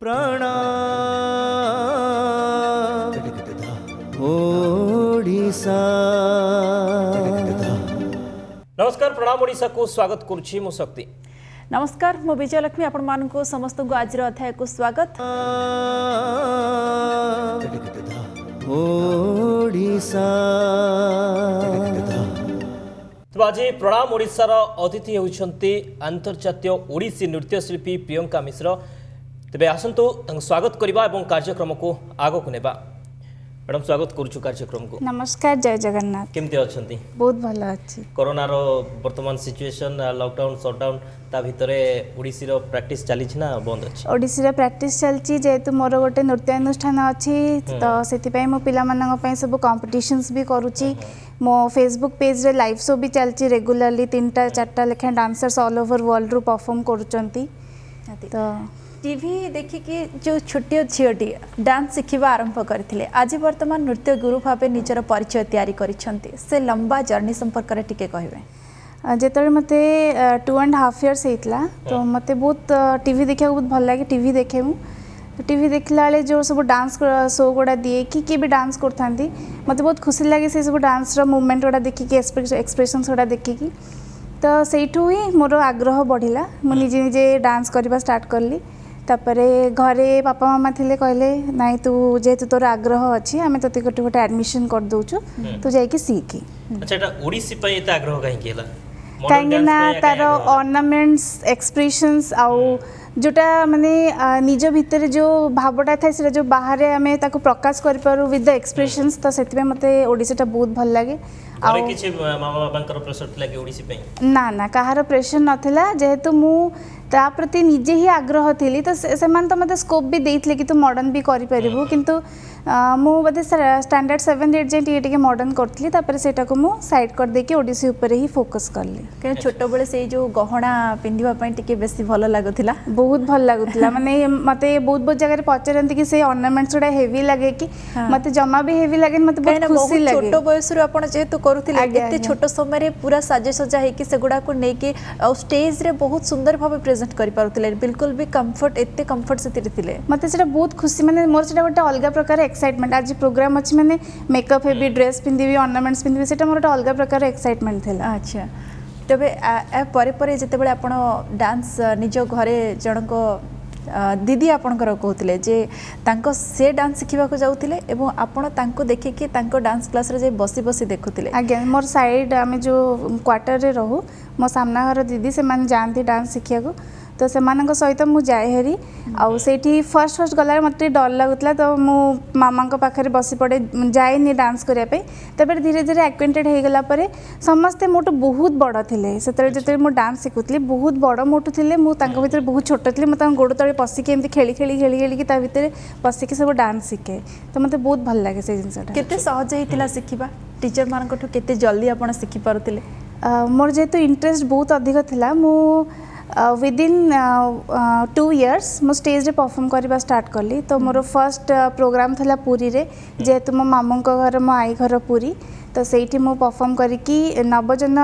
प्रणाम ओडिशा। नमस्कार प्रणाम ओडिशा को स्वागत करुछि मु शक्ति। नमस्कार मु विजयलक्ष्मी आपण मानक समस्त को आज अध्याय को स्वागत। ओडिशा तो आज प्रणाम ओडिशार अतिथि होउछंती अंतर्जातीय ओडिसी नृत्यशिल्पी प्रियंका मिश्र। तेबे आसंतु स्वागत करबा एवं कार्यक्रम को आगो को नेबा। मैडम स्वागत करूछु कार्यक्रम को। नमस्कार जय जगन्नाथ। केमते अछंती? बहुत भलो अछि। कोरोना रो वर्तमान सिचुएशन लॉकडाउन शटडाउन ता भितरे ओडिसी रो प्रैक्टिस चली छी ना बंद अछि? ओडिसी रो प्रैक्टिस चलची जेतु मोर गोटे नृत्य अनुष्ठान अछि तो सेति पई मो पिला मानन पई सब कंपटीशंस भी करूची। मो फेसबुक पेज रे लाइव शो भी चलची रेगुलरली 3टा 4टा लेखे डांसर्स ऑल ओवर वर्ल्ड रो परफॉर्म करूचंती। तो टीवी देखि कि जो छोटियो झियोटी डांस शिखिबा आरंभ करथिले आज वर्तमान नृत्य गुरु भाबे निजर परिचय तयारी करिसंती से लंबा जर्नी संपर्क रे टिके कहबे। जेतरे मते 2.5 इयर्स हेतला तो मते बहुत टीवी देखिया बहुत भल लागे। टीवी देखे मु टीवी देखला ले जो सब डांस शो गोडा दिए कि भी डांस करथांती मते बहुत खुशी लागे। से सब डांस रो मूवमेंट गोडा देखि कि एक्सप्रेशंस गोडा देखि कि तो सेठू ही मोर आग्रह बढ़िला। मु निजे निजे डांस करबा स्टार्ट करली। तापरे घरे पापा मामा थिले कहले नाइ तू जेतु तोर आग्रह अछि आमे तते गोटे गोटे एडमिशन कर दोछु तू जाई कि सीखी। अच्छा एटा ओडिसी पई एता आग्रह काहे केला? काहे ना तार ऑर्नामेंट्स एक्सप्रेशंस आउ जोटा माने निज भितर जो भावटा थाए से जो बाहर आमे ताको प्रकाश कर पारू विद द एक्सप्रेशंस तो सेति में मते ओडिसीटा बहुत भल लागे। अरे किछि मामा बाबांकर प्रेशर थिला कि ओडिसी पई? ना ना काहार प्रेशर नथिला जेहेतु मु ता प्रति निजे ही आग्रह थिली तो से मान तो मते स्कोप भी देइथले कि तू मॉडर्न भी करि परिबो किंतु मु बदे स्टैंडर्ड 7 8 जेंट ये मॉडर्न करथली तापर सेटा को मु साइड कर दे के ओडिसी ऊपर ही फोकस करली। के छोटो बेले से जो गहना पिंधिबा पई टिके बेसी भलो लागुथिला? बहुत भल लागुथिला। माने मते बहुत बहुत जगह रे पचरंती कि से ऑर्नामेंट्स उडा हेवी लागे कि मते जमा भी हेवी लागे मते बहुत खुशी लागे। छोटो बयस रो आपण जेहेतु करूथिले एते छोटो समय रे पूरा साजे सजा हे कि सेगुडा को नै कि स्टेज रे बहुत सुंदर भाबे प्रेजेंट करि पारुथिले बिल्कुल भी कंफर्ट एते कंफर्ट से थिले मते सेटा बहुत खुशी। माने मोर सेटा गोटे अलग प्रकार एक्साइटमेंट आज प्रोग्राम अछि माने मेकअप हेवी ड्रेस पिंदिबी ऑर्नामेंट्स पिंदिबी सेटा मोर अलग प्रकार एक्साइटमेंट थिला। अच्छा तबे ए परे परे जते बेले आपण डांस निजो घरे जणको दीदी आपणकर कहते जे तांको से डांस शिखा जाऊे एवं आपण तांको देखि कि तांको डांस क्लास रे जे बसी बसी देखुथिले? आज्ञा मोर साइड आमे जो क्वार्टर रे रहू मो सामना घर दीदी से मान जानती डांस शिखिया को तो से सहित मु जाए हेरी आउ सेठी फर्स्ट फर्स्ट गला मते डर लागुतला तो मु मामा को पाखरे बसी पड़े जाएनी डांस करिया पे। तबे धीरे धीरे एक्वेंटेड हे गला परे समस्ते मोटो बहुत बड़ थिले। सेतरे जते मु डांस शिखुतली बहुत बड़ मोटो थिले मु तांको भीतर बहुत छोट थिले मु तांको गोड़ तळे पसी के एमती खेली खेली खेली खेली कि ता भीतर पसी के सब डांस शिखे तो मते बहुत भल लागे से जिंसटा। केते सहज हेतिला शिखिबा? टीचर मानकठो केते जल्दी आपण शिखि पारुतिले? मोर जेतु इंटरेस्ट बहुत अधिक थिला मु विदिन 2 इयर्स मो स्टेज रे परफॉर्म करबा स्टार्ट करली। तो मोर फर्स्ट प्रोग्राम थला पुरी रे जेतु मो मामू को घर मो आई घर पुरी तो सेठी मो परफॉर्म करिकी नवजन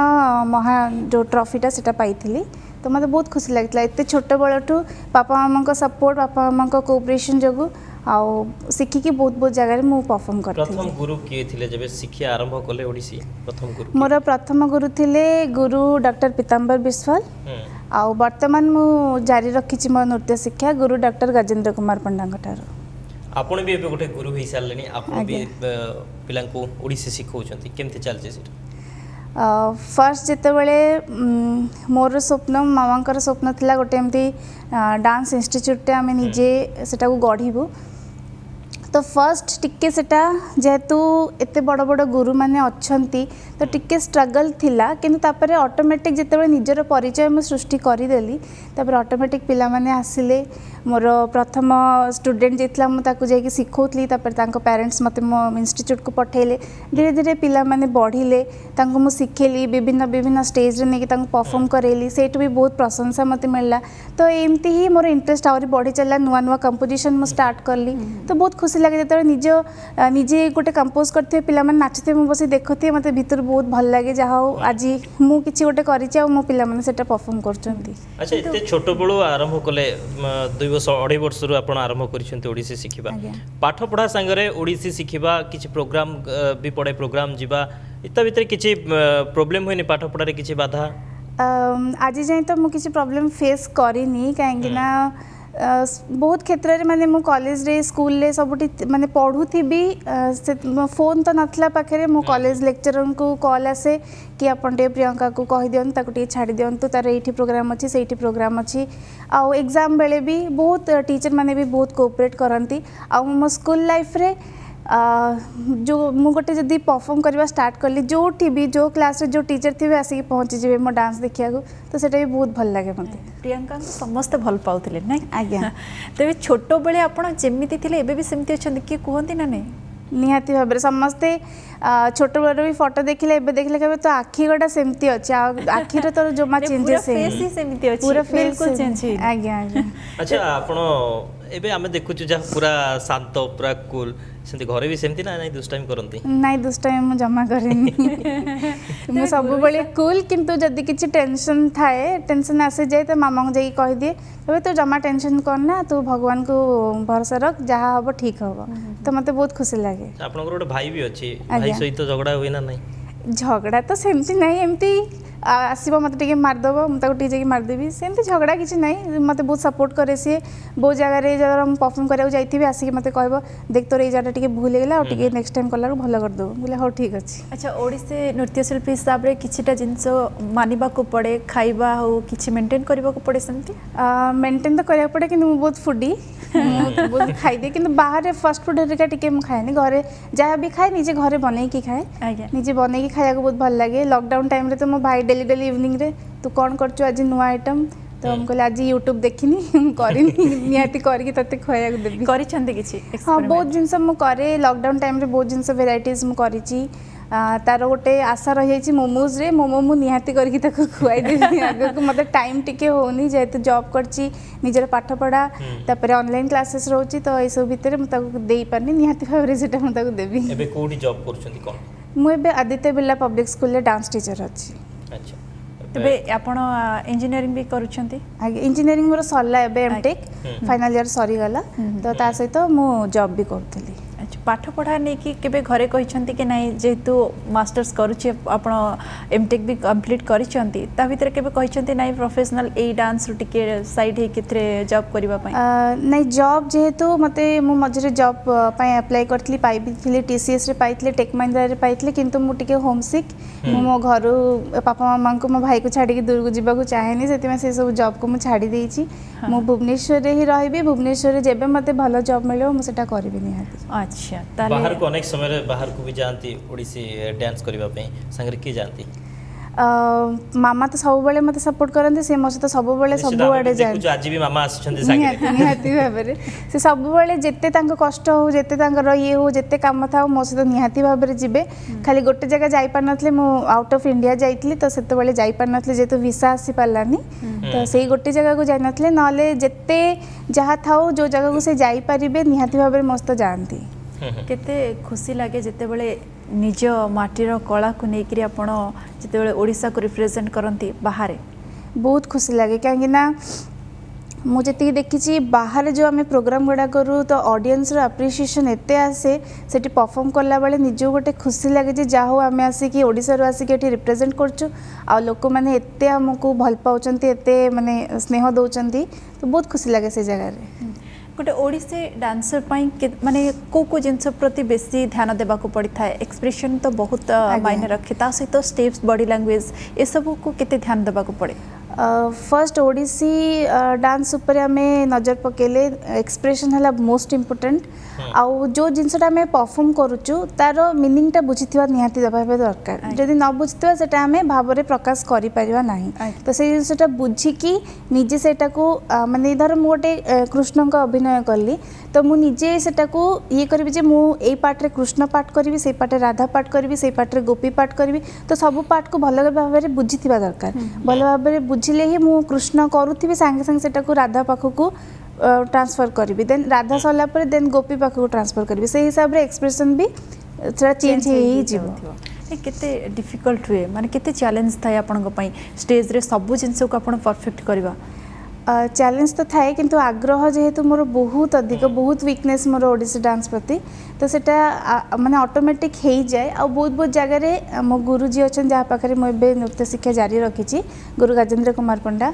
महा जो ट्रॉफीटा सेटा पाइथिली तो मते बहुत खुशी लागतला। एते छोट बळटू पापा मामा को सपोर्ट पापा मामा को कोऑपरेशन जगु आउ सिखी की बहुत बहुत जगह मु परफॉर्म करथि। प्रथम गुरु के थिले जबे शिक्षा आरंभ करले ओडिसी? प्रथम गुरु मोर प्रथम गुरु थिले गुरु डॉक्टर पीताम्बर बिस्वाल आउ वर्तमान मु जारी रखिछि मो नृत्य शिक्षा गुरु डॉक्टर गजेंद्र कुमार पंडा गटारो। आपण भी एबे गोटे गुरु होई सारलेनी आपण भी पिलां को ओडिसी सिखौचंती केमते चलजे सेटा? फर्स्ट जिते बड़े मोर स्वप्न मामांकर स्वप्न थिला गोटे एमती डांस इंस्टीट्यूट आम निजे सेटा को गढ़ू तो फर्स्ट टिके सेटा जेहेतु एते बड़ बड़ गुरु माने अच्छंती तो टिके स्ट्रगल थिला किंतु तापरे ऑटोमेटिक जिते बड़े निजर परिचय मु सृष्टि करिदेली तापरे ऑटोमेटिक पिला माने आसिले मोर प्रथम स्टूडेंट जेतला मु ताकू जाई सिखौतली तापर तांको पेरेंट्स मते मो इंस्टीट्यूट को पठेले धीरे धीरे पिला माने बढ़िले तांको मु सिखेली विभिन्न विभिन्न स्टेज रे नेकी तांको परफॉर्म करेली सेट भी बहुत प्रशंसा मते मिलला तो एमती ही मोर इंटरेस्ट आउरी बढ़ी चला नुवा नुवा कंपोजिशन मु स्टार्ट करली तो बहुत खुशी खुशी लगे जो निजे गोटे कंपोज करते पिला माने नाचते मु बस देखते मते भीतर बहुत भल लगे जहा आज मु किछि गोटे करिछि आ मो पिला माने सेटा परफॉर्म करचंती। अच्छा एते छोट बळो आरंभ कले 2 वर्ष 2.5 वर्ष रु आपण आरंभ करिसंती ओडिसी शिखिबा पाठ पढ़ा संगरे ओडिसी शिखिबा किछि प्रोग्राम भी पड़े प्रोग्राम जीवा इता भीतर किछि प्रॉब्लम होइनी पाठ पढ़ारे किछि बाधा आज जाए तो मुझे किसी प्रॉब्लम फेस करिनी कहीं ना बहुत क्षेत्र में माने मो कॉलेज रे स्कूल रे सबुठी माने पढ़ुथी भी फोन तो नथला पाखे मो कॉलेज लेक्चरर को कॉल आसे कि अपन टे प्रियंका को कहि दियन ताको टे छाड़ी दियन तो तार एठी प्रोग्राम अछि सेठी प्रोग्राम अछि आ एग्जाम बेले भी बहुत टीचर माने भी बहुत कोऑपरेट करंती आ मो स्कूल लाइफ रे जो मु गोटे जदि परफॉर्म करवा स्टार्ट कली जो भी जो क्लास रे जो टीचर थे आसिक पहुँची जाए मो डांस देखिया को तो सेटा भी बहुत भल लगे मते। प्रियंका को समस्त भल पाउथिले नै आज्ञा तेबे छोटो बेले आपण जेमिति थिले एबे भी सेमति अछन कि कहंती ना नै निहाती भाव समस्ते छोट बड़ भी फोटो देखिले एबे देखले कबे तो आखि गोटा सेमती अछि आखि रे तो जमा चेंजेस है पूरा फेस ही सेमति अछि पूरा फेस बिल्कुल चेंज है। आज्ञा आज्ञा अच्छा आपण एबे आमे देखुछु जा पूरा शांत पूरा कूल सेंति घरे भी सेमति ना नहीं दुष्टाइम करंती नहीं दुष्टाइम मु जमा करेनी मु सब बळे कूल किंतु जदी किछि टेंशन थाए टेंशन आसे जाए तो मामा को जाई कहि दिए तबे तो जमा टेंशन करना तू भगवान को भरोसा रख जहा हबो ठीक हबो तो मते बहुत खुशी लागे। आपन गोटे भाई भी अछि भाई सहित झगड़ा होई ना नहीं झगड़ा तो सेमती नहीं एमती आसब मत टे मारदेव मुझे टे मारदेवी सेमती झगड़ा किसी नहीं मत बहुत सपोर्ट करे सी बहुत जगह जब परफॉर्म कराया जाइए आसिक मत कह देख तोर ये जगह टे भूल होगा और नेक्स्ट टाइम कला भल करदेव बोले हाँ ठीक अच्छे। अच्छा ओडिसी नृत्यशिल्पी हिसाब से किछिटा जिनस मानिबा को पड़े खाइबा हो किछि मेंटेन करबा को पड़े सेमती मेंटेन तो करिया पड़े कि बहुत फूडी बहुत खाईदे कि बाहर फास्ट फूड हरिका टिके मुझे खाएनी घरे जहाँ भी खाए निजे घरे बन खाए निजे बन खाया बहुत भल लगे। लॉकडाउन टाइम रे तो मो भाई डेली डेली इवनिंग रे तू कौन कर आज नुआ आइटम तो हम कहले आज यूट्यूब देखिनी करनी निहाती करके तते खया देबी करिछंती किछि हां बहुत जिंस मु करे लॉकडाउन टाइम रे बहुत जिंस वेराइटीज मु करिछि तार गोटे आशा रही जाइए मोमोज रे मोमो मु निहाती करके ताको खुआई देबी आगे को मतलब टाइम टिके होनी जेहेतु जॉब करछि निजर पाठ पढ़ा तापर ऑनलाइन क्लासेस रहउछि तो ए सब भितर मु ताको देई पारनी निहाती भाबरे सेटा मु ताको देबी। एबे कोडी जॉब करछंती कोन मु एबे आदित्य बिर्ला पब्लिक स्कूल रे डांस टीचर अछि। अच्छा एबे आपण इंजीनियरिंग भी करूछंती आगे इंजीनियरिंग मोर सरला एबे एमटेक फाइनल ईयर सरी गला तो ता सहित मु जॉब भी करथली। अच्छा पाठ पढ़ा नहीं कि केबे घरे कहिछंती कि नहीं जेहेतु मास्टर्स करूछि आपण एमटेक भी कंप्लीट करिछंती ता भीतर केबे कहिछंती नहीं प्रोफेशनल ए डांस रु टिके साइड हे किथरे जॉब करबा पई नहीं जॉब जेहेतु मते मु मझरे जॉब पई अप्लाई करथली पाई भी थली टीसीएस रे पाइथले टेक महिंद्रा रे पाइथले किंतु मु टिके होम सिक मो घरु पापा मामा को मो भाई को छाड़ी के दूर को जीवा को चाहेनी सेति में से सब जॉब को मु छाड़ी देइछि मु भुवनेश्वर रे ही रहबी भुवनेश्वर रे जेबे मते भलो जॉब मिलो मु सेटा करबी निहाती। अच्छा ताले बाहर को अनेक समय रे बाहर को भी जानती ओडिसी डांस करबा पे संगे की जानती मामा तो सब बेले मते सपोर्ट करंती से मो से तो सब बेले सब आडे जाय आज भी मामा आछंती संगे निहाती भाबरे से सब बेले जेते तांको कष्ट हो जेते तांकर ये हो जेते काम था मो से तो निहाती भाबरे जिबे खाली गोटे जगह जाई पार नथले मो आउट ऑफ इंडिया जाइतली तो सेते बेले जाई पार नथले जेतो वीसा आसी पालानी तो सेही गोटे जगह को जाई नथले नले जेते जहा थाओ जो जगह को से जाई परिबे निहाती भाबरे मस्त जानती। केते खुशी लागे जेते बेले निज माटीर कला को लेकर आपण जिते बेले ओडिसा को रिप्रेजेंट करंती बाहर बहुत खुशी लगे कहीं ना मुझे देखी बाहर जो आम प्रोग्राम गुड़ा करूँ तो ऑडियंस रो एप्रिसिएशन एते आसे सेठी परफॉर्म करला बेले निज गोटे खुशी लगे जे जा हो आम आसिकी ओडिसा रो आसिकी एठी रिप्रेजेंट करछु आ लोक माने एते हमको भल पाउचंती एते माने स्नेह दउचंती तो बहुत खुशी लगे से जगह रे। गोटे ओडिसी डांसर माने को जिनस प्रति बेसी ध्यान देवा को पड़ी था एक्सप्रेशन तो बहुत मायने रखे ता सहित स्टेप्स बॉडी लैंग्वेज ए सब को केते ध्यान देवा को पड़े फर्स्ट ओडिसी डांस ऊपर हमें नजर पकेले एक्सप्रेशन है मोस्ट इम्पोर्टेंट आउ जो जिनसा आम परफॉर्म करुचु तार मीनिंगटा बुझीथिबा निहाती देबा दरकार जदि न बुझीथिबा सेटा आम भाव प्रकाश करि परिबा नाही तो से जिनसा बुझिकी निजे सेटा को माने धर मु गोटे कृष्ण का अभिनय कली तो मु निजे सेटा को ये करी जे मु एई पार्ट रे कृष्ण पार्ट करी से पार्ट रे राधा पार्ट करी से पार्ट रे गोपी पार्ट करी तो सब पार्ट को भल भाव रे बुझीथिबा दरकार भल भाव रे बुझिले ही मु कृष्ण करूथिबी संगे संगे सेटा को राधा पाखु को ट्रांसफर करी देन राधा सरला पर देन गोपी पाखक ट्रांसफर करी से हिसाब रे एक्सप्रेशन भी थोड़ा चेंज ही जीवो केते डिफिकल्ट हुए माने केते चैलेंज थाए आपनको पई स्टेज रे सब जिंस को आपण परफेक्ट करबा चैलेंज तो थाए किंतु आग्रह जेहेतु मोर बहुत अधिक बहुत वीकनेस मोर ओडिसी डांस प्रति तो सेटा माने ऑटोमेटिक हो जाए आ बहुत बहुत जगह रे मो गुरुजी अच्छा जहाँ पाखे मुझे नृत्य शिक्षा जारी रखी गुरु राजेंद्र कुमार पंडा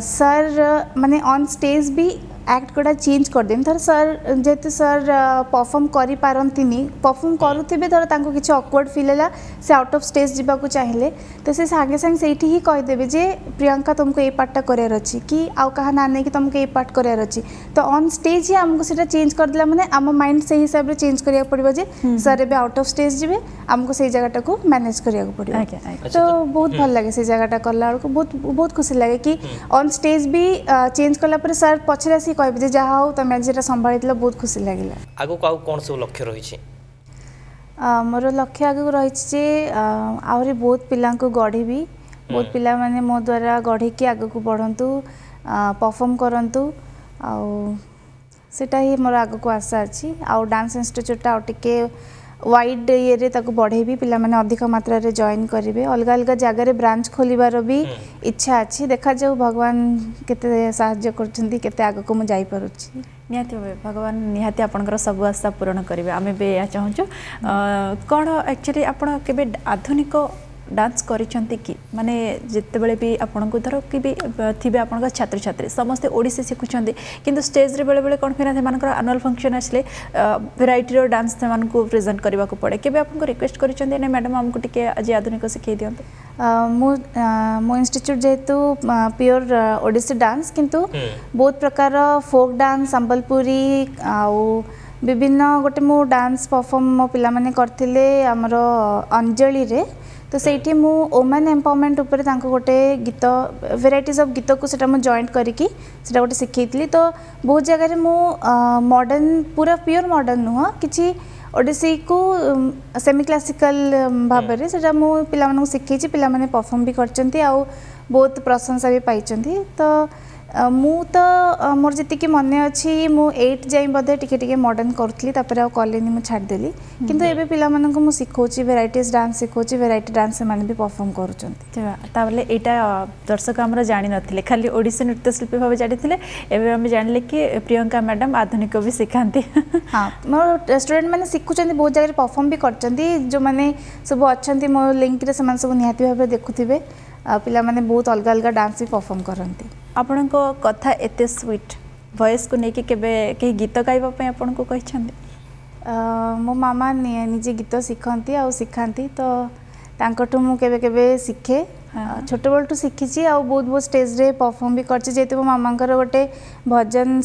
सर माने ऑन स्टेज भी एक्ट गुड़ा चेंज कर देन थर सर जेहेतु सर परफॉर्म करि पारंतिनी परफॉर्म करुथिबे धर तांको किछि ऑकवर्ड फील हैला से आउट ऑफ स्टेज जिबा को चाहिले तो से संगे संगे सेठी ही कहि देबे जे प्रियंका तुमको ए पार्टटा करियर अछि कि आउ कहा ना नै कि तुमको ए पार्ट करियर अछि तो ऑन स्टेज ही हमको सेटा चेंज कर दिला माने आम माइंड से हिसाब रे चेंज करिया पड़िबो जे सर एबे आउट ऑफ स्टेज जिबे हमको सेही जगहटा को मैनेज करिया को पड़िबो तो बहुत भल लागे से जगहटा करला को बहुत बहुत खुशी लागे कि ऑन स्टेज भी चेंज करला पर सर पछरे से कहबे जे जहा हो तमे जेटा संभाळितला बहुत खुशी लागिला आगो काउ कोन सब लक्ष्य रही छी मोर लक्ष्य आगो रही जे आहुरी बहुत पिला को गढ़ी भी बहुत पिला माने मो द्वारा गढ़ी के आगो को बढ़ंतु परफॉर्म करंतु आ सेटा ही मोर आगो को आशा अछि आ डांस इंस्टीट्यूट आ टिके वाइड ये रे ताको बढ़े भी पिला माने अधिक मात्रा रे जॉइन करिवे अलग अलग जगह रे ब्रांच खोलिबार भी इच्छा अछि देखा जाऊ भगवान केते सहाय्य करछंती केते आगो को मु जाई परुछि निहाती भावे भगवान निहाती आपनकर सब आशा पूर्ण करिवे आमे बे या चाहूछु कोन एक्चुअली आपण केबे आधुनिक डांस करिसंती कि माने जिते बेले भी आपन को धर कि भी थिबे आपन छात्र छात्री समस्त ओडिसी शिखुछंती किंतु स्टेज रे बेले बेले कोन फेना मानकर एनुअल फंक्शन आसले वेराइटी रो डांस मान को प्रेजेंट करबा को पड़े केबे आपन को रिक्वेस्ट करिसंती ने मैडम हमको टिके आज आधुनिक सिखै दियंत मो इंस्टीट्यूट जेतु प्योर ओडिसी डांस किंतु बहुत प्रकार फोक डांस संबलपुरी आ विभिन्न गोटे मो डांस परफॉर्म मो पिला माने करथिले हमरो अंजलि रे तो सेठी मु वुमेन एम्पावरमेंट ऊपर तांको गोटे गीत वेराइटीज ऑफ गीत को सेटा मु जॉइंट करिकी सेटा गोटे सिखैतली तो बहुत जगह रे मु मॉडर्न पूरा प्योर मॉडर्न नुह किछि ओडिसी को सेमी क्लासिकल भाव रे सेटा मु पिला मानू सिखैछि पिला माने परफॉर्म भी करचंती आ बहुत प्रशंसा भी पाइचंती तो मु तो मोर जति कि मन अछि मु 8 जाई बदे टिके टिके मॉडर्न करथली तापर आ कॉलेज मु छाड़ देली किंतु एबे पिला मानन को मु सिखौची वेराइटीज डांस सिखौची वेराइटी डांस से माने भी परफॉर्म करूचंती ताबले एटा दर्शक हमरा जानि नथिले खाली ओडिसी नृत्य शिल्पी भाबे जानिथिले एबे हम जानले कि प्रियंका मैडम आधुनिक भी सिखांती हां मोर स्टूडेंट माने सिखुचंती बहुत जगह परफॉर्म भी करचंती जो माने सब अछंती मो लिंक रे समान सब निहाती भाबे देखुथिबे पिला माने बहुत अलग अलग डांस भी परफॉर्म करंती आपनको कथा एते स्वीट वॉइस को नेकी केबे के गीत गाइबा पय आपनको कहिछंती मो मामा निजे गीत सिखंती आ सिखांती तो तांकटू मु केबे केबे सिखे छोट बलटू शिखिची आ बहुत बहुत स्टेज रे परफॉर्म भी करची जेते मो मामांकर गोटे भजन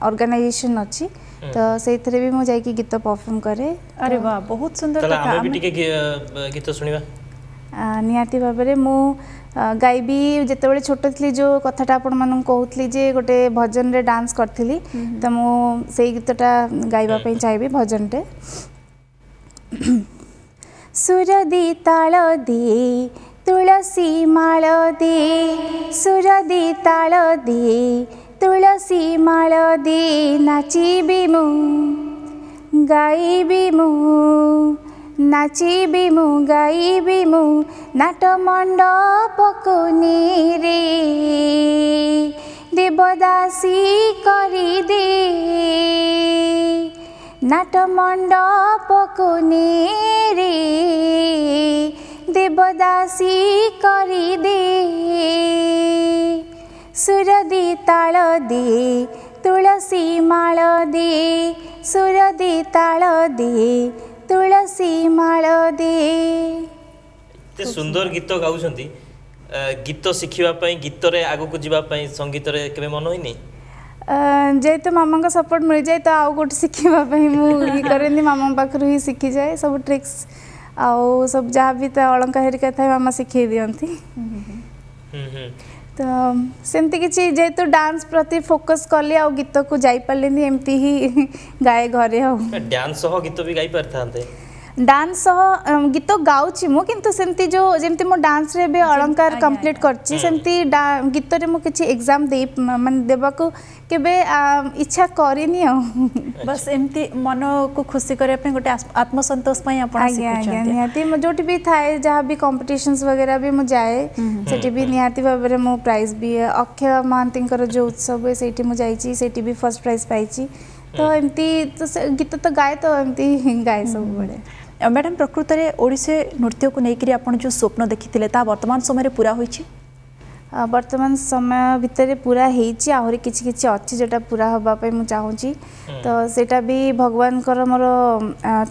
ऑर्गेनाइजेशन अछि तो सेथरे भी मु जाई की गीत परफॉर्म करे अरे वाह बहुत सुंदर कथा हम भी टिके गीत सुनिबा निहाती भाबरे मु गाइबी जेतेबेले छोट थली जो कथाटा आपण मानन कहउतली जे गोटे भजन रे डांस करथली त मु सेही गीतटा गाइबा पई चाहबी भजन रे सुर दी ताळ दे तुलसी माळ दे सुर दी ताळ दे तुलसी माळ दे नाचिबी मु गाइबी मु नाचिबी मु गाइबी मु नाट मंडपको रे देवदासी करी दे नाट मंडपको रे देवदासी करी दे सुर दी ताळ दे तुलसी माळ दे सुर दी ताळ दे तुलसी माळ दे ते सुंदर गीत गाउछंती गीत शिखिबा पई गीत रे आगो को जीवा पई संगीत रे केबे मन होइनी जेतो मामा का सपोर्ट मिल जाए तो आउ गोटे शिखिबा पई मु ई करेनी मामा पाखरु ही शिखि जाए सब ट्रिक्स आउ सब जहाँ भी तो अलंकार हेरिका था मामा शिखै दियंती तो सेमती किछि जेतो डांस प्रति फोकस करली आ गीत को जाई पालेनी एमती ही गाए घरे हो डांस हो गीत भी गाई परथांते डांस गीत गाउची मु किंतु सेमती जो जेमती मो डांस रे बे अलंकार कंप्लीट करची सेमती गीत रे मु किछि एग्जाम दे माने देबा को केबे इच्छा करिनी बस एमती मन को खुशी करे पे गोटे आत्मसंतोष पई आपण आज्ञा आज्ञा निहाती मो जोटी भी थाए जहाँ भी कॉम्पिटिशन्स वगैरह भी मु जाए सेठी भी निहाती भाबरे मो प्राइज भी अक्षय महांतीकर जो उत्सव है सेठी मु जाईची सेठी भी फर्स्ट प्राइज पाईची तो एमती तो गीत तो गाए तो एमती गाए सब बड़े मैडम प्रकृत में ओडिसे नृत्य को लेकर आपन जो स्वप्न देखिथिले ता वर्तमान समय रे पूरा होईची वर्तमान समय भितर पूरा होईची आहुरी किछि किछि अछि जेटा पूरा होबा पई मु चाहूची तो सेटा भी भगवान कर मोर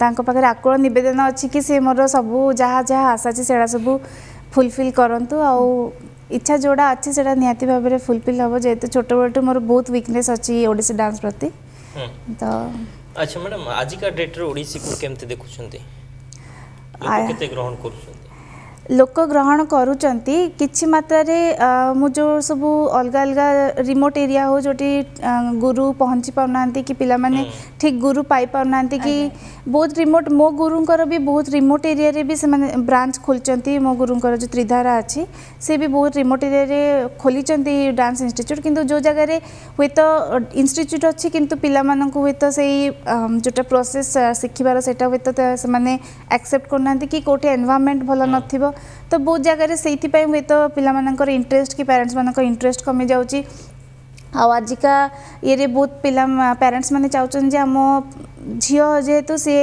तांको पाखरे आकुल निवेदन अछि कि से मोर सब जहाँ जहाँ आशा अछि सेडा सब फुलफिल करंतु आ इच्छा जोड़ा अच्छी सेटा निहाती भाव में फुलफिल हम जेहेतु छोट बटू मोर बहुत वीकनेस अच्छी ओडिसी डांस प्रति तो अच्छा मैडम आजिका डेट रे ओडिसी को केमते देखुछंती लोक केते ग्रहण करूछंती लोक ग्रहण करूचंती किछि मात्रा रे मु जो सब अलग अलग रिमोट एरिया हो जोटी गुरु पहुंची पाउनांती कि पिला माने ठीक गुरु पाई पाउनांती कि बहुत रिमोट मो गुरुंकर भी बहुत रिमोट एरिया रे भी से माने ब्रांच खोलचंती मो गुरुंकर जो त्रिधारा अछि से भी बहुत रिमोट एरिया रे खोलीचंती डांस इंस्टीट्यूट किंतु जो जगह रे हुए तो इंस्टीट्यूट अछि किंतु पिला मानन को हुए तो सेही जोटा प्रोसेस सिखिबार सेटा हुए तो से माने एक्सेप्ट करनांती कि कोठी एनवायरनमेंट भलो नथिबो तो बहुत जगह से हुए तो पिलामानकर इंटरेस्ट कि पेरेंट्स मानकर इंटरेस्ट कमी जाउची आजिका ये बहुत पिला पेरेंट्स माने चाहछन जे हम झियो जेहेतु से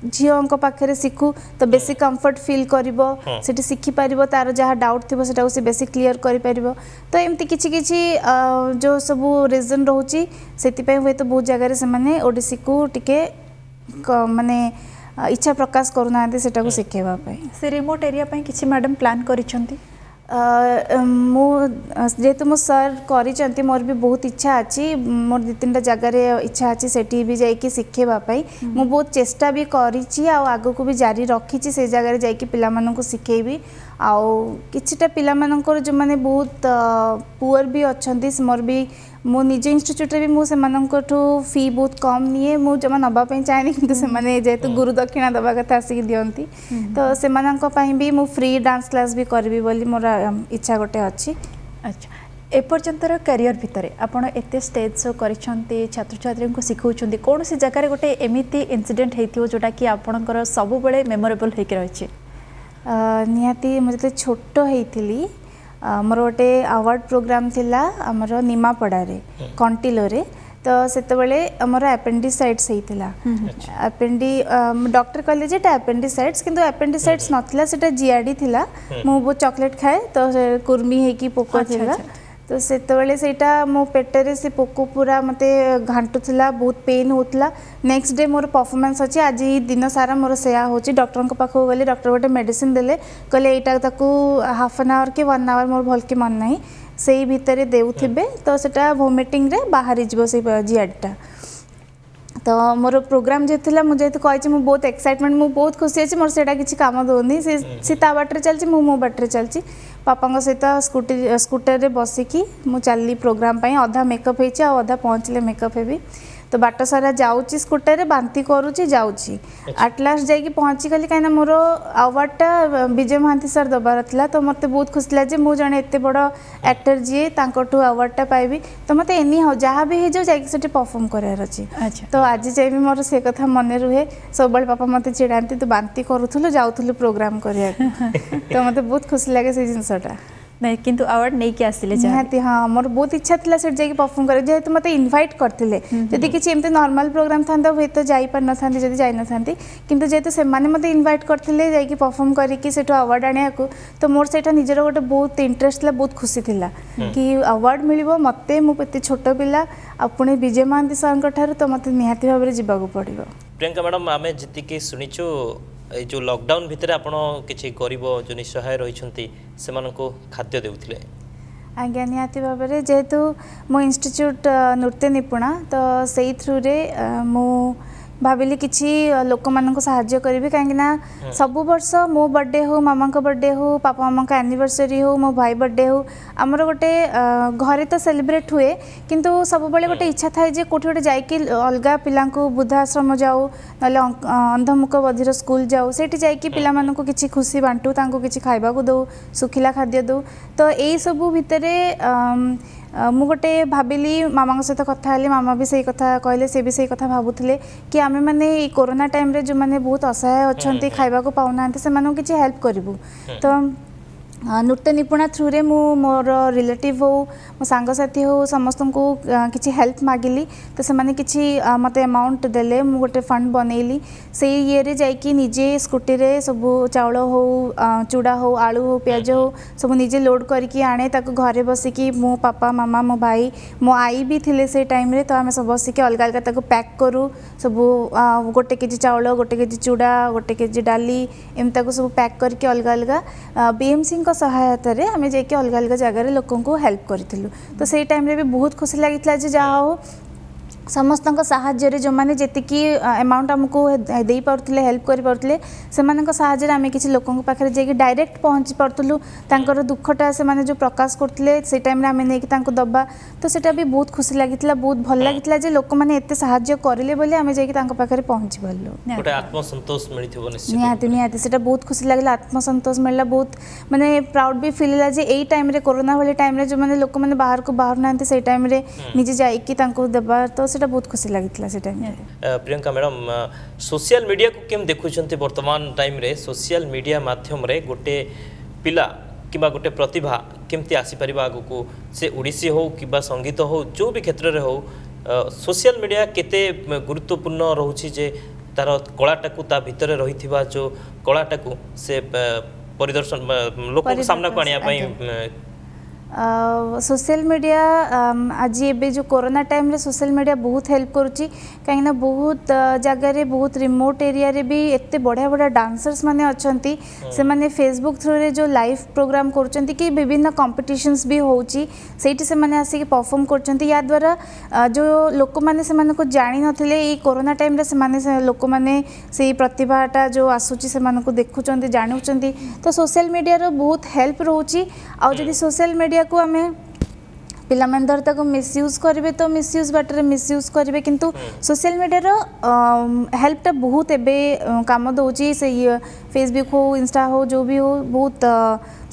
झियो पाखे शिखु तो बेसी कंफर्ट फील करिवो सेठी शिखि पारिवो तार जहाँ डाउट थिबो सेटा से बेसी क्लियर करि पारिवो तो एमती किछि किछि जो सब रीजन रहउची सेति हुए तो बहुत जगह से माने ओडिसी को टिके माने इच्छा प्रकाश करूना सेटा को शिखेबा पई से रिमोट एरिया पई किछि मैडम प्लान करिसंती मो जेहेतु मो सर करिसंती मोर भी बहुत इच्छा अछि मोर 2-3टा जगह रे इच्छा अछि सेठी भी जाई कि शिखेबा पई मो बहुत चेष्टा भी करिछि आ आगो को भी जारी रखिछि से जगह रे जाई कि पिला मानन को शिखेबी आ किछिटा पिला मानन जो माने बहुत पुअर भी अछंती मोर भी मो निज इंस्टीट्यूट रे भी मो सेमाननकठू फी बहुत कम निए मो जमा नबा पई चाहेनी किंतु से माने जेहेतु गुरु दक्षिणा दबा कथा आसी दियंती तो सेमाननक पई भी मो फ्री डांस क्लास भी करबी बोली मोर इच्छा गोटे अछि अच्छा ए पर्यंतर करियर भितर आपण एते स्टेज शो करिसंती छात्र छात्री को सिखौचंती कोन सी जगह रे गोटे एमिति इंसिडेंट हेतियो जोटा कि आपणकर सब बेले मेमोरेबल हेकि रहिछि निहाती मो जते छोटो हेइथिली मोर गोटे अवार्ड प्रोग्राम थिला हमर निमापड़ारे कंटिलोरे तो सेतबेले हमर एपेंडिसाइट्स हेइथिला डॉक्टर कहले जे एपेंडिसाइट्स किंतु एपेंडिसाइट्स नथिला सेटा जीआरडी थिला मो वो चॉकलेट खाए तो कुर्मी हेकी पोको थिला तो सेतबेले सेटा मो पेटरे से पोको पूरा मते घांटुला बहुत पेन होतला नेक्स्ट डे मोर परफॉर्मेंस अछि आज दिन सारा मोर सेया होची डॉक्टर को पाखो गले डॉक्टर गोटे मेडिसिन देले कहले एटा ताकू हाफ एन आवर के 1 आवर मोर भल के मन नाही सेही भितरे देउथिबे तो सेटा वोमिटिंग रे बाहर जिवो से जीआरटा तो मोर प्रोग्राम जे थिला मु जेत कहछि मु बहुत एक्साइटमेंट मु बहुत खुशी अछि मोर सेटा किछि काम दोनी से ता बाटरे चलछि मु बाटरे चलछि पापा सहित स्कूटर रे बसिकी मु चलली प्रोग्राम पई आधा मेकअप हेछि आ आधा पहुँचले मेकअप हेबी तो बाट सारा जाऊँगी स्कूटर रे बांती करूची जाऊँगी एट लास्ट जाइए पहुँची गली कहीं मोर अवार्डटा विजय महांती सर दबार था तो मत बहुत खुशी लगे मुझे जड़े एत बड़ एक्टर जी अवार्डटा पाइबी तो मत एनी हाउ जहाँ भी हो जाए परफॉर्म करार अच्छी तो आज जाए भी मोर से कथा मन रुहे सब बड़े पापा मत चिड़ाती तो बांती करूँ जाऊँ प्रोग्राम करा तो मत बहुत खुशी लगे से जिनसटा नहीं किंतु अवार्ड नहीं कि आसिले निहाती हाँ मोर बहुत इच्छा थिला सेठ जाके परफॉर्म करे जेहेतु मते इनवाइट करथिले जदि किछि एमते नॉर्मल प्रोग्राम थांदा हुए तो जाई पर न थांती जदि जाई न थांती किंतु जेहेतु से माने मते इनवाइट करथिले जाके परफॉर्म करी कि सेठो अवार्ड आनिया को तो मोर सेठा निजर गोटे बहुत इंटरेस्ट ला बहुत खुशी थिला कि अवार्ड मिलिबो मते मु एते छोट पिला अपने विजय महांती सर ठार तो मते निहाती भाव रे जिबाको पड़िबो प्रियंका मैडम आमे जति के सुनिचो ए जो लॉकडाउन भितर आपण किछि गरीब जो निसहाय रहिसंती सेमानको खाद्य देउथिले आज्ञा निहाती भाव में जेहेतु मो इंस्टीट्यूट नृत्य निपुणा तो से थ्रू रे मु भाविली किसी लोक मानक साहाय्य करी कहीं सब वर्ष मो बर्थडे हो मामा बर्थडे हो पापा मामा एनिवर्सरी हो मो भाई बर्थडे हो आमर गोटे घरे तो सेलिब्रेट हुए किंतु सब बेले गोटे इच्छा थाए जे कोठी गोटे जाइकी अलगा पिलांको वृद्धाश्रम जाऊ नले अंधमुख बधिर स्कूल जाऊ सेठी जाइकी पिला माननको किछि खुशी बांटू तांको किछि खाइबा को दो सुखिला खाद्य दो तो एई सब भितरे मु गोटे भाविली मामा सहित कथा हेली मामा भी सही कथा कहले से भी सही कथा भाबुथिले कि आमे माने ई कोरोना टाइम रे जो माने बहुत असहाय अछंती खाइबा को पाउनांते से मानन किछि हेल्प करबू तो नृत्य निपुणा थ्रू रे मु मोर रिलेटिव हो मो सांगसाथी हो समस्त को किसी हेल्प मागिली तो से माने किसी मते अमाउंट देले मु गोटे फंड बनैली से ये रे जाइकी निजे स्कूटी रे सब चाउल हो चूड़ा हो आलू हो प्याज हो सब निजे लोड करके आने ताको घरे बसिकी मो पापा मामा मो भाई मो आई भी थिले से टाइम रे तो आमे सब बसिकी अलग अलग ताको पैक करू सब गोटे केजी चाउल गोटे केजी चूड़ा गोटे केजी डाली एम ताको सब पैक करके अलग अलग बीएमसी सहायता रे आमे जाके अलग अलग जगह लोकों को हेल्प करिथिलु तो सेई टाइम रे भी बहुत खुशी लागितला जे जा हो समस्त साहाय्य रे जो माने जेतिकी अमाउंट हमको देई पारथिले हेल्प करि पारथिले से मानक साहाय्य रे आमे किछि लोकों पाखरे जेकी डायरेक्ट पहुंची पारथुलु तांकर दुखटा से माने जो प्रकाश करथिले से टाइम रे आमे नेकी तांको दबा तो सेटा भी बहुत खुशी लागितला बहुत भल लागितला जे लोक माने एते साहाय्य करिले बोले आमे जेकी तांको पाखरे पहुंची पारलु गोटे आत्मसंतोष मिलिथिबो निश्चित निहाती सेटा बहुत खुशी लागला आत्मसंतोष मिलला बहुत माने प्राउड भी फील ला जे एई टाइम रे कोरोना वाले टाइम रे जो माने लोक माने बाहर को बाहर नांते से टाइम रे निजे जाईकी तांको दबा तो सेटा बहुत खुशी लागितला से time Priyanka madam social media को केम देखुछंती वर्तमान टाइम रे सोशल मीडिया माध्यम रे गोटे पिला किबा गोटे प्रतिभा केमती आसी परिबा आगु को से ओडिसी हो किबा संगीत हो जो भी क्षेत्र रे हो सोशल मीडिया केते गुरुत्वपूर्ण रहउछि जे तार कलाटा को ता भितरे रहिथिबा जो कलाटा को से परिदर्शन लोक सामना को आनिया पई सोशल मीडिया आज एबे जो कोरोना टाइम रे सोशल मीडिया बहुत हेल्प करुच्ची कहीं बहुत जगह रे बहुत रिमोट एरिया रे भी एते बढ़िया बढ़िया डांसर्स माने अछंती से माने फेसबुक थ्रू रे जो लाइव प्रोग्राम करुचंती कि विभिन्न कॉम्पिटिशन्स भी होउची सेठी से माने आसी के परफॉर्म करुचंती या द्वारा जो लोक माने से माने को जानि नथिले ई कोरोना टाइम रे से माने लोक माने से प्रतिभाटा जो आसुची से माने को देखुचंती जानुचंती तो सोशल मीडिया रो बहुत हेल्प रहउची आ जदी सोशल मीडिया को आमे पिला मन धरता को मिसयूज करेंगे तो मिसयूज बाटर मिसयूज करेंगे किंतु सोशल मीडिया रो हेल्पटा बहुत एबे काम दउची से फेसबुक हो इंस्टा हो जो भी हो बहुत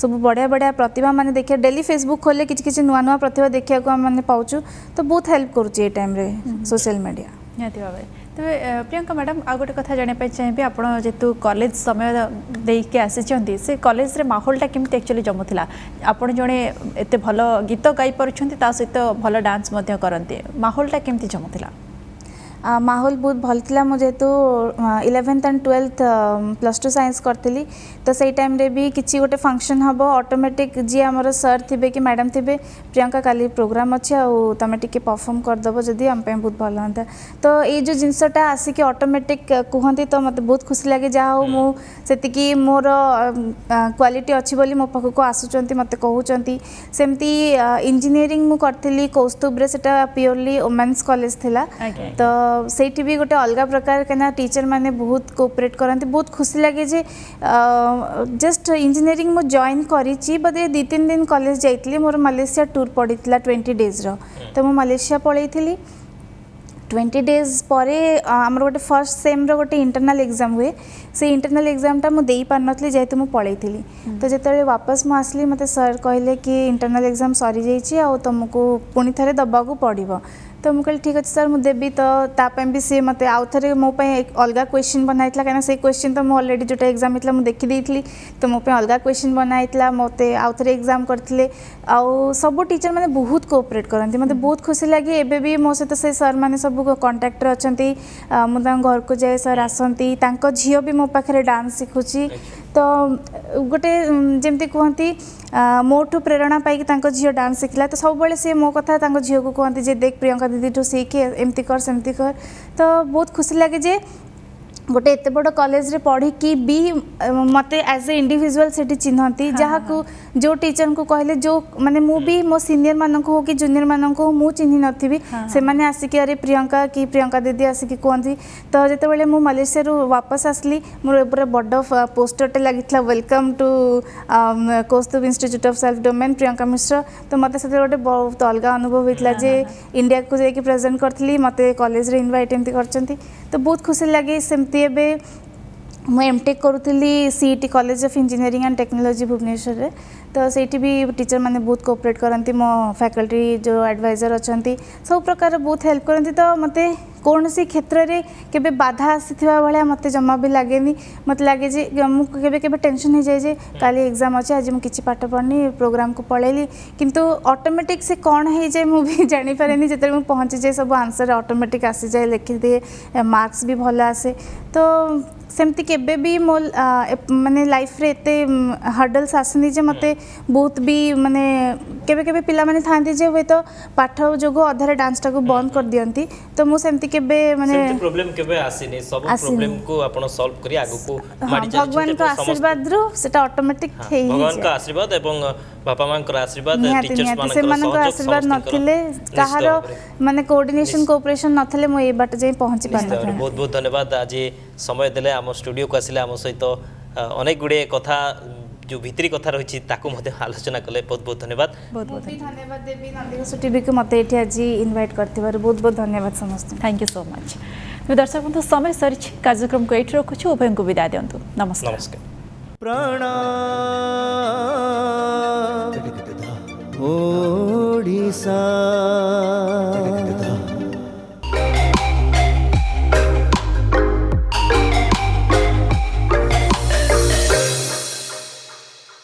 सब बढ़िया बढ़िया प्रतिभा माने देखिए डेली फेसबुक खोले किछि किछि नुआ नुआ प्रतिभा देखिया को माने पाउछु तो बहुत हेल्प करूची ए टाइम रे सोशल मीडिया निहाती भावे तेज प्रियंका मैडम आ गोटे कथा जानापी चाहिए आप जेतु कॉलेज समय देके आसी से कॉलेज रे माहौलटा केमती एक्चुअली जमुला आप जड़े एत भल गीत गाई पार्टी सहित भल डांस करते माहौलटा केमती जमुला माहौल बहुत भल था मुझे तो 11th एंड 12th +2 साइंस करी तो सही टाइम रे भी किसी गोटे फंक्शन हम ऑटोमेटिक जी आमर सर थे कि मैडम थे प्रियंका काली प्रोग्राम अच्छे तुम टी परफॉर्म करदेव जदि आम बहुत भल हाँ तो ये जो जिनसटा आसिक ऑटोमेटिक कहती तो मत बहुत खुशी लगे जहाँ हो मुझे मोर क्वालिटी अच्छी बोली मो पाखक आसुँच मत कहते सेमती इंजीनियरिंग मु करी कौस्तुभ से प्योरली वोमेन्स कॉलेज थिला तो सेठी भी गोटे अलग प्रकार कहीं टीचर माने बहुत कोऑपरेट करते बहुत खुशी लगे जे जस्ट इंजीनियरिंग मु जॉइन करी बोधे 2-3 दिन कॉलेज जाइली मोर मलेशिया टूर पड़ी 20 डेज रो तो मु मलेशिया पलई 20 डेज पर आमर गोटे फर्स्ट सेम रो गोटे इंटरनल एग्जाम हुए से इंटरनल एग्जामटा मुझे दे पार नी जेहेतु मुझे पलई तो जिते वापस मुझे आसली मत सर कहले कि इंटरनल एग्जाम सरी जाइए तुमको पुणी थे दबाक पड़ो तो मुझे कहली ठीक अच्छे सर मुझे देवी तो तापाई भी सी मत आउ थे मोप अलग क्वेश्चन बनाई कहीं से क्वेश्चन तो मुझे अलरेडी जोटा एग्जाम होता मुझे देखी तो मोप अलग क्वेश्चन बनाई मत आउ थे एग्जाम करते आउ सब टीचर मैंने बहुत कोऑपरेट करते मत बहुत खुशी लगे एबे भी मो सहित से सर मैंने सब कंटाक्ट अच्छा मुझे घर को जाए सर आसती झील भी मो पाखे डांस शिखुची तो गोटे जमती कहती मोठू प्रेरणा पाई झील डांस शिखला तो सब सी मो कथा झील को कहती जे देख प्रियंका दीदी ठू सीख एमती कर सेमती कर तो बहुत खुशी लगे जे गोटे एत बड़ कॉलेज रे पढ़ी कि भी मते एज ए इंडिविजुअल सेठी चिन्हती जहाँ को जो टीचर को कहले जो माने मु भी मो सीनियर मान को हो कि जूनियर मान को मु चिन्ह नथिबी से माने आसिक अरे प्रियंका कि प्रियंका दीदी आसिक कहती तो जिते बड़े मु मलेशिया रु वापस आसली मोर पूरा बड़ पोस्टरटे लगी welcome to Kaustubh institute of self domain Priyanka Mishra तो मत से गोटे बहुत अलग अनुभव होता जे इंडिया को जाकि प्रेजेंट करथली मते कॉलेज रे इनवाइट एमती करचंती तो बहुत खुशी लगे सेमती एबे मु एमटेक करूली CET college of engineering and technology Bhubaneswar रे तो सेठी भी टीचर माने बहुत कोऑपरेट करंती मो फैकल्टी जो एडवाइजर अछंती सब प्रकार बहुत हेल्प करंती तो मते कौन सी क्षेत्र में केबे बाधा आसीथिबा भलिया मते जमा भी लागेनी मत लागे जे मु केबे केबे टेंशन हो जाए जे काली एग्जाम अछि आज मु किछि पाठ पढ़नी प्रोग्राम को पळेली किंतु ऑटोमेटिक से कौन है जे मु भी जानि पारेनी जेते मु पहुंची जाए सब आंसर ऑटोमेटिक आसी जाए लिखि दिए मार्क्स भी भल आसे तो सेमती केबे भी मो माने लाइफ रे एते हर्डल्स आसनी जे मते बहुत भी माने केबे केबे पिला माने थांती जे होय तो पाठ जोगो अधारे डांस टा को बंद कर दियंती तो मु सेमती केबे माने प्रॉब्लम केबे आसीनी सब प्रॉब्लम को आपण सॉल्व करी आगु को माडी चली भगवान का आशीर्वाद रो सेटा ऑटोमेटिक हे भगवान का आशीर्वाद एवं बापा मां कर आशीर्वाद टीचर्स मान से मन को आशीर्वाद नथिले कहारो माने कोऑर्डिनेशन कोऑपरेशन नथिले मो ए बाट जे पहुंची पाना बहुत बहुत धन्यवाद आज समय देले हम स्टूडियो को आसिले हम सहित अनेक गुडे कथा जो भीतरी कथा रही ताकू मते आलोचना कले बहुत बहुत धन्यवाद धन्यवाद देवी नंदिघोष टीवी को मते एठी आज इनवाइट करथिबार बहुत बहुत धन्यवाद समस्त थैंक यू सो मच दर्शक बंधु समय सरी कार्यक्रम को एठी रखुछु उभय को विदाय दियंतु नमस्कार नमस्कार प्रणाम ओडिशा।